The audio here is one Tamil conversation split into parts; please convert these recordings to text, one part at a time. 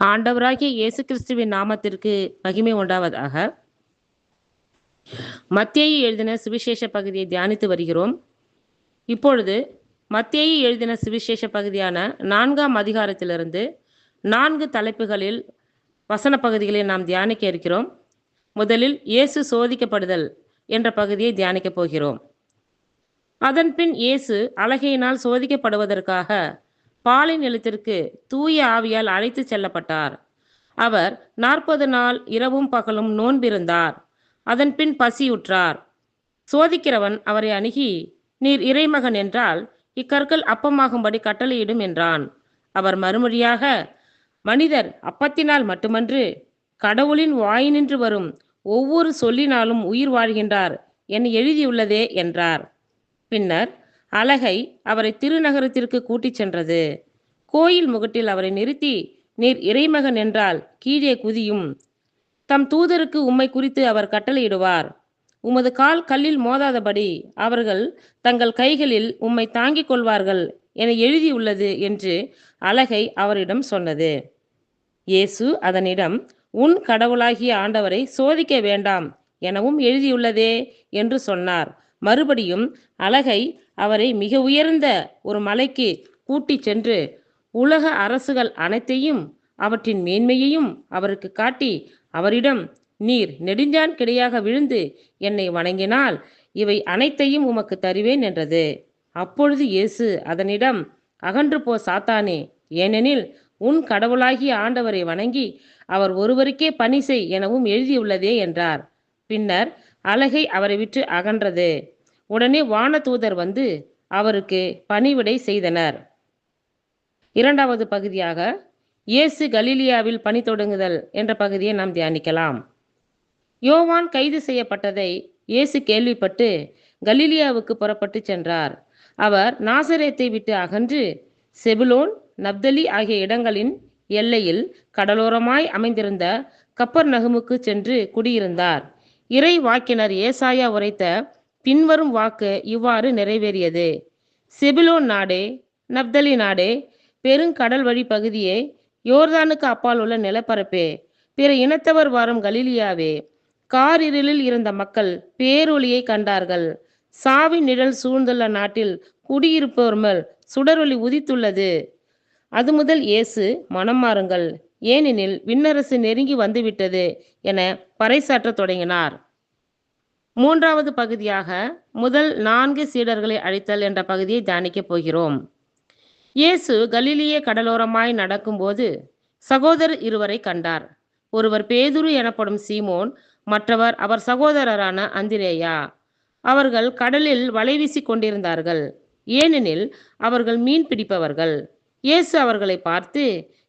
ஆண்டவராகிய இயேசு கிறிஸ்துவின் நாமத்திற்கு மகிமை உண்டாவதாக. மத்தேயு எழுதின சுவிசேஷ பகுதியை தியானித்து வருகிறோம். இப்பொழுது மத்தேயு எழுதின சுவிசேஷ பகுதியான 4ஆம் அதிகாரத்திலிருந்து 4 தலைப்புகளில் வசன பகுதிகளை நாம் தியானிக்க இருக்கிறோம். முதலில் இயேசு சோதிக்கப்படுதல் என்ற பகுதியை தியானிக்கப் போகிறோம். அதன்பின் இயேசு அலகையினால் சோதிக்கப்படுவதற்காக பாலை நிலத்திற்கு தூய ஆவியால் அழைத்து செல்லப்பட்டார். அவர் 40 நாள் இரவும் பகலும் நோன்பிருந்தார். அதன்பின் பசியுற்றார். சோதிக்கிறவன் அவரை அணுகி, நீர் இறைமகன் என்றால் இக்கற்கள் அப்பமாகும்படி கட்டளையிடும் என்றான். அவர் மறுமொழியாக, மனிதர் அப்பத்தினால் மட்டுமன்று கடவுளின் வாயினின்று வரும் ஒவ்வொரு சொல்லினாலும் உயிர் வாழ்கின்றார் என எழுதியுள்ளதே என்றார். பின்னர் அலகை அவரை திருநகரத்திற்கு கூட்டிச் சென்றது. கோயில் முகட்டில் அவரை நிறுத்தி, நீர் இறைமகன் என்றால் கீழே குதியும். தம் தூதருக்கு உம்மை குறித்து அவர் கட்டளையிடுவார். உமது கால் கல்லில் மோதாதபடி அவர்கள் தங்கள் கைகளில் உம்மை தாங்கிக் கொள்வார்கள் என எழுதியுள்ளது என்று அலகை அவரிடம் சொன்னது. இயேசு அதனிடம், உன் கடவுளாகிய ஆண்டவரை சோதிக்க வேண்டாம் எனவும் எழுதியுள்ளதே என்று சொன்னார். மறுபடியும் அலகை அவரை மிக உயர்ந்த ஒரு மலைக்கு கூட்டிச் சென்று உலக அரசுகள் அனைத்தையும் அவற்றின் மேன்மையையும் அவருக்கு காட்டி அவரிடம், நீர் நெடுஞ்சான் கிடையாக விழுந்து என்னை வணங்கினால் இவை அனைத்தையும் உமக்கு தருவேன் என்றது. அப்பொழுது இயேசு அதனிடம், அகன்று போ சாத்தானே, ஏனெனில் உன் கடவுளாகிய ஆண்டவரை வணங்கி அவர் ஒருவருக்கே பணி செய் எனவும் எழுதியுள்ளதே என்றார். பின்னர் அலகை அவரை விட்டு அகன்றது. உடனே வானதூதர் வந்து அவருக்கு பணிவிடை செய்தனர். இரண்டாவது பகுதியாக இயேசு கலிலியாவில் பணி தொடங்குதல் என்ற பகுதியை நாம் தியானிக்கலாம். யோவான் கைது செய்யப்பட்டதை இயேசு கேள்விப்பட்டு கலிலியாவுக்கு புறப்பட்டு சென்றார். அவர் நாசரேத்தை விட்டு அகன்று செபுலோன், நப்தலி ஆகிய இடங்களின் எல்லையில் கடலோரமாய் அமைந்திருந்த கப்பர்நகுமுக்கு சென்று குடியிருந்தார். இறை வாக்கினர் ஏசாயா உரைத்த பின்வரும் வாக்கு இவ்வாறு நிறைவேறியது. செபுலோன் நாடே, நப்தலி நாடே, பெருங்கடல் வழி பகுதியே, யோர்தானுக்கு அப்பால் உள்ள நிலப்பரப்பே, பிற இனத்தவர் வாரும் கலிலியாவே, காரிருளில் இருந்த மக்கள் பேரொளியை கண்டார்கள். சாவின் நிழல் சூழ்ந்துள்ள நாட்டில் குடியிருப்போர் மேல் சுடரொளி உதித்துள்ளது. அது முதல் இயேசு, மனம் மாறுங்கள், ஏனெனில் விண்ணரசு நெருங்கி வந்துவிட்டது என பறைசாற்ற தொடங்கினார். மூன்றாவது பகுதியாக முதல் 4 சீடர்களை அழைத்தல் என்ற பகுதியை தியானிக்கப் போகிறோம். இயேசு கலிலிய கடலோரமாய் நடக்கும்போது சகோதரர் இருவரை கண்டார். ஒருவர் பேதுரு எனப்படும் சீமோன், மற்றவர் அவர் சகோதரரான அந்திரேயா. அவர்கள் கடலில் வலை வீசிக் கொண்டிருந்தார்கள், ஏனெனில் அவர்கள் மீன் பிடிப்பவர்கள். இயேசு அவர்களை பார்த்து,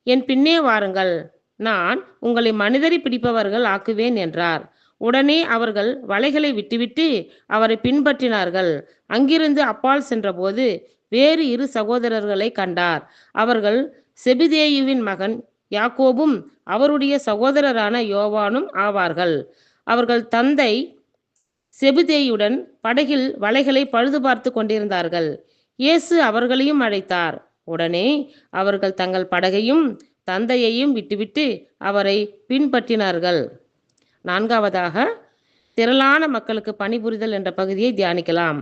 என் பின்னே வாருங்கள், நான் உங்களை மனிதரை பிடிப்பவர்கள் ஆக்குவேன் என்றார். உடனே அவர்கள் வலைகளை விட்டுவிட்டு அவரை பின்பற்றினார்கள். அங்கிருந்து அப்பால் சென்றபோது வேறு 2 சகோதரர்களை கண்டார். அவர்கள் செபிதேயுவின் மகன் யாக்கோபும் அவருடைய சகோதரரான யோவானும் ஆவார்கள். அவர்கள் தந்தை செபிதேயுடன் படகில் வலைகளை பழுது பார்த்து கொண்டிருந்தார்கள். இயேசு அவர்களையும் அழைத்தார். உடனே அவர்கள் தங்கள் படகையும் தந்தையையும் விட்டுவிட்டு அவரை பின்பற்றினார்கள். நான்காவதாக திரளான மக்களுக்கு பணிபுரிதல் என்ற பகுதியை தியானிக்கலாம்.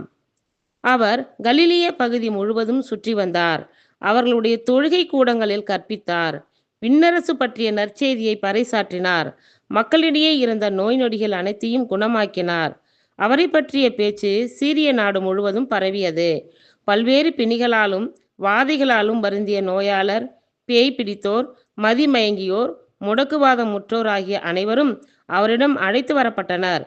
அவர் கலிலிய பகுதி முழுவதும் சுற்றி வந்தார். அவர்களுடைய தொழுகை கூடங்களில் கற்பித்தார். விண்ணரசு பற்றிய நற்செய்தியை பறைசாற்றினார். மக்களிடையே இருந்த நோய் நொடிகள் அனைத்தையும் குணமாக்கினார். அவரை பற்றிய பேச்சு சீரிய நாடு முழுவதும் பரவியது. பல்வேறு பிணிகளாலும் வாதைகளாலும் வருந்திய நோயாளர், பேய் பிடித்தோர், மதிமயங்கியோர், முடக்குவாதம் முற்றோர் ஆகிய அனைவரும் அவரிடம் அழைத்து வரப்பட்டனர்.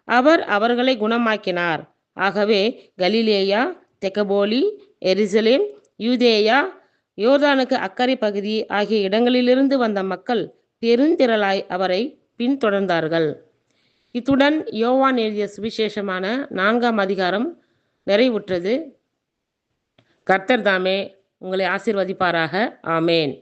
அவர் அவர்களை குணமாக்கினார். ஆகவே கலிலேயா, தெக்கபோலி, எருசலேம், யூதேயா, யோர்தானுக்கு அக்கறை பகுதி ஆகிய இடங்களிலிருந்து வந்த மக்கள் பெருந்திரளாய் அவரை பின்தொடர்ந்தார்கள். இத்துடன் யோவான் எழுதிய சுவிசேஷமான 4ஆம் அதிகாரம் நிறைவுற்றது. கர்த்தர் தாமே உங்களை ஆசீர்வதிப்பாராக. ஆமேன்.